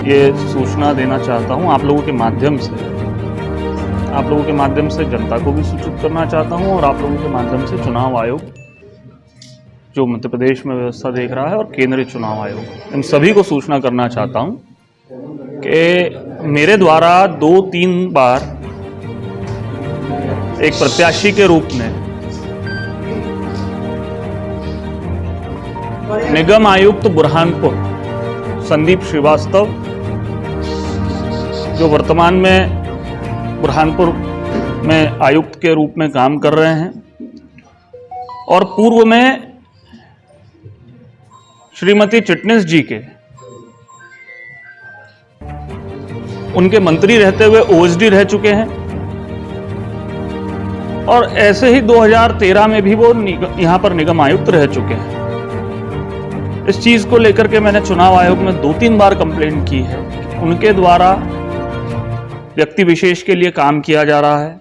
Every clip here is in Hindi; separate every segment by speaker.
Speaker 1: ये सूचना देना चाहता हूँ आप लोगों के माध्यम से जनता को भी सूचित करना चाहता हूँ और आप लोगों के माध्यम से चुनाव आयोग जो मध्य प्रदेश में व्यवस्था देख रहा है और केंद्रीय चुनाव आयोग, इन सभी को सूचना करना चाहता हूँ कि मेरे द्वारा 2-3 बार एक प्रत्याशी के रूप में निगम आयुक्त बुरहानपुर संदीप श्रीवास्तव, जो वर्तमान में बुरहानपुर में आयुक्त के रूप में काम कर रहे हैं, और पूर्व में श्रीमती चिटनिस जी के उनके मंत्री रहते हुए ओएसडी रह चुके हैं, और ऐसे ही 2013 में भी वो यहां पर निगम आयुक्त रह चुके हैं। इस चीज को लेकर के मैंने चुनाव आयोग में 2-3 बार कंप्लेंट की है कि उनके द्वारा व्यक्ति विशेष के लिए काम किया जा रहा है।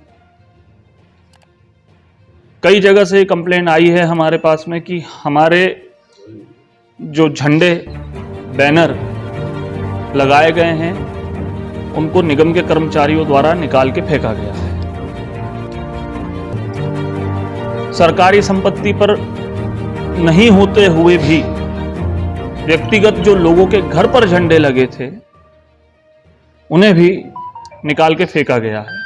Speaker 1: कई जगह से कंप्लेंट आई है हमारे पास में कि हमारे जो झंडे बैनर लगाए गए हैं उनको निगम के कर्मचारियों द्वारा निकाल के फेंका गया है। सरकारी संपत्ति पर नहीं होते हुए भी व्यक्तिगत जो लोगों के घर पर झंडे लगे थे उन्हें भी निकाल के फेंका गया है।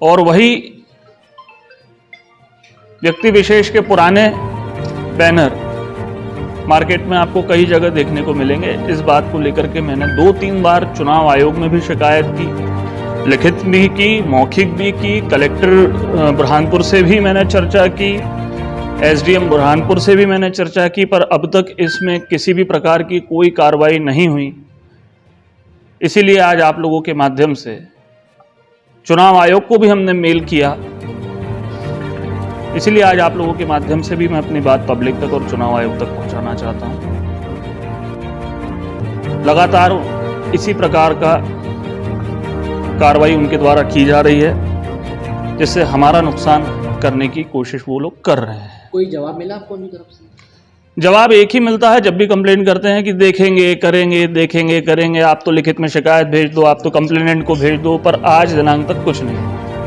Speaker 1: और वही व्यक्ति विशेष के पुराने बैनर मार्केट में आपको कई जगह देखने को मिलेंगे। इस बात को लेकर के मैंने 2-3 बार चुनाव आयोग में भी शिकायत की, लिखित भी की, मौखिक भी की, कलेक्टर बुरहानपुर से भी मैंने चर्चा की, एसडीएम बुरहानपुर से भी मैंने चर्चा की, पर अब तक इसमें किसी भी प्रकार की कोई कार्रवाई नहीं हुई। इसीलिए आज आप लोगों के माध्यम से चुनाव आयोग को भी हमने मेल किया, इसीलिए आज आप लोगों के माध्यम से भी मैं अपनी बात पब्लिक तक और चुनाव आयोग तक पहुंचाना चाहता हूं। लगातार इसी प्रकार का कार्रवाई उनके द्वारा की जा रही है जिससे हमारा नुकसान करने की कोशिश वो लोग कर रहे हैं।
Speaker 2: कोई जवाब मिला आपको उनकी तरफ से?
Speaker 1: जवाब एक ही मिलता है जब भी कंप्लेंट करते हैं कि देखेंगे, करेंगे, देखेंगे, करेंगे, आप तो लिखित में शिकायत भेज दो, आप तो कंप्लेनेंट को भेज दो, पर आज दिनांक तक कुछ नहीं।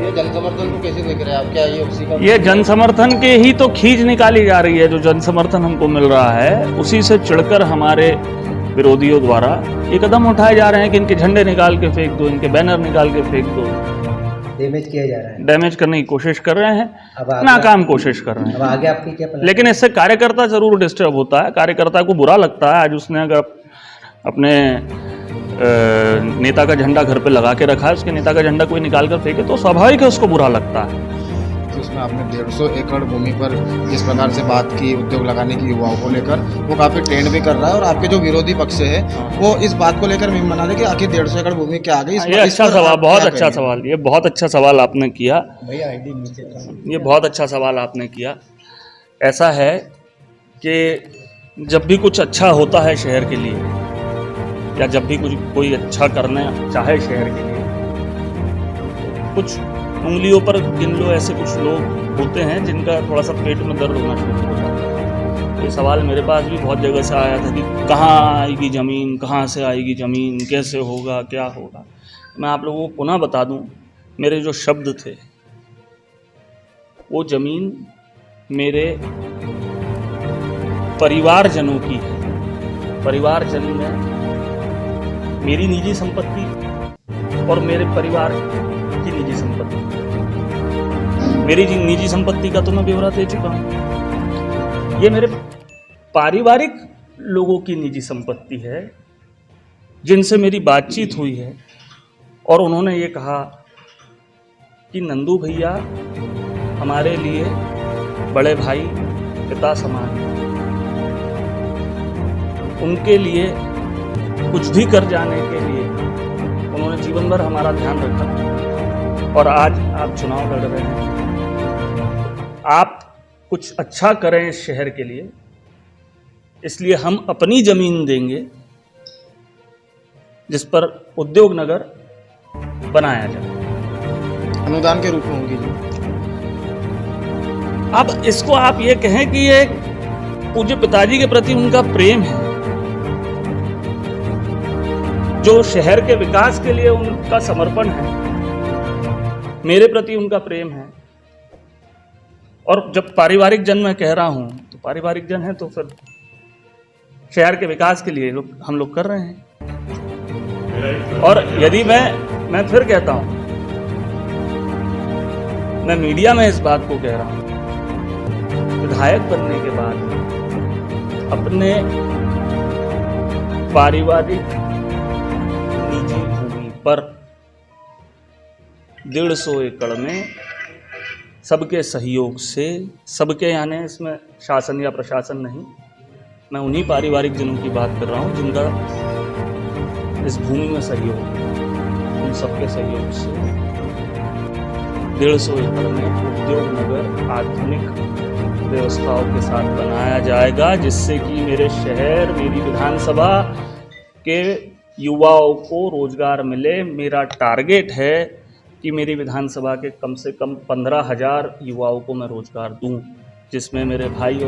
Speaker 2: ये जन समर्थन को कैसे देख रहे हैं आप? क्या ये उसी का?
Speaker 1: ये जन समर्थन के ही तो खींच निकाली जा रही है। जो जन समर्थन हमको मिल रहा है उसी से चिढ़कर हमारे विरोधियों द्वारा ये कदम उठाए जा रहे हैं कि इनके झंडे निकाल के फेंक दो, इनके बैनर निकाल के फेंक दो,
Speaker 2: डैमेज किया जा रहा है,
Speaker 1: डैमेज करने की कोशिश कर रहे हैं, नाकाम कोशिश कर रहे हैं।
Speaker 2: अब आगे आपकी क्या प्लान?
Speaker 1: लेकिन इससे कार्यकर्ता जरूर डिस्टर्ब होता है, कार्यकर्ता को बुरा लगता है। आज उसने अगर अपने नेता का झंडा घर पे लगा के रखा है, उसके नेता का झंडा कोई निकाल कर फेंके तो स्वाभाविक है उसको बुरा लगता है।
Speaker 3: तो इसमें आपने 150 एकड़ भूमि पर जिस प्रकार से बात की उद्योग लगाने की युवाओं को लेकर, वो काफी ट्रेंड भी कर रहा है, और आपके जो विरोधी पक्ष है वो इस बात को लेकर मीम बना रहे कि आखिर 150 एकड़ भूमि क्या आ गई।
Speaker 1: ये अच्छा सवाल, बहुत अच्छा सवाल, ये बहुत अच्छा सवाल आपने किया। ये बहुत अच्छा सवाल आपने किया। ऐसा है कि जब भी कुछ अच्छा होता है शहर के लिए, या जब भी कोई अच्छा करना चाहे शहर के लिए, कुछ उंगलियों पर गिन लो ऐसे कुछ लोग होते हैं जिनका थोड़ा सा पेट में दर्द होना शुरू हो जाता है। ये सवाल मेरे पास भी बहुत जगह से आया था कि कहाँ आएगी ज़मीन, कहाँ से आएगी ज़मीन, कैसे होगा, क्या होगा। मैं आप लोगों को पुनः बता दूं, मेरे जो शब्द थे वो ज़मीन मेरे परिवारजनों की है। परिवारजन में मेरी निजी संपत्ति और मेरे परिवार की निजी संपत्ति। मेरी निजी संपत्ति का तो मैं ब्यौरा दे चुका हूं। ये मेरे पारिवारिक लोगों की निजी संपत्ति है जिनसे मेरी बातचीत हुई है, और उन्होंने ये कहा कि नंदू भैया हमारे लिए बड़े भाई, पिता समान हैं, उनके लिए कुछ भी कर जाने के लिए उन्होंने जीवन भर हमारा ध्यान रखा, और आज आप चुनाव लड़ रहे हैं। आप कुछ अच्छा करें इस शहर के लिए, इसलिए हम अपनी जमीन देंगे जिस पर उद्योग नगर बनाया जाए,
Speaker 3: अनुदान के रूप में होगी जी।
Speaker 1: अब इसको आप ये कहें कि ये पूज्य पिताजी के प्रति उनका प्रेम है, जो शहर के विकास के लिए उनका समर्पण है, मेरे प्रति उनका प्रेम है। और जब पारिवारिक जन मैं कह रहा हूं तो पारिवारिक जन है तो फिर शहर के विकास के लिए हम लोग कर रहे हैं। और यदि मैं फिर कहता हूं, मैं मीडिया में इस बात को कह रहा हूं, विधायक बनने के बाद अपने पारिवारिक निजी भूमि पर 150 एकड़ में सबके सहयोग से, सबके यानी इसमें शासन या प्रशासन नहीं, मैं उन्हीं पारिवारिक जनों की बात कर रहा हूं जिनका इस भूमि में सहयोग, उन सबके सहयोग से 150 एकड़ में उद्योग नगर आधुनिक व्यवस्थाओं के साथ बनाया जाएगा, जिससे कि मेरे शहर, मेरी विधानसभा के युवाओं को रोजगार मिले। मेरा टारगेट है कि मेरी विधानसभा के कम से कम 15,000 युवाओं को मैं रोजगार दूं, जिसमें मेरे भाई और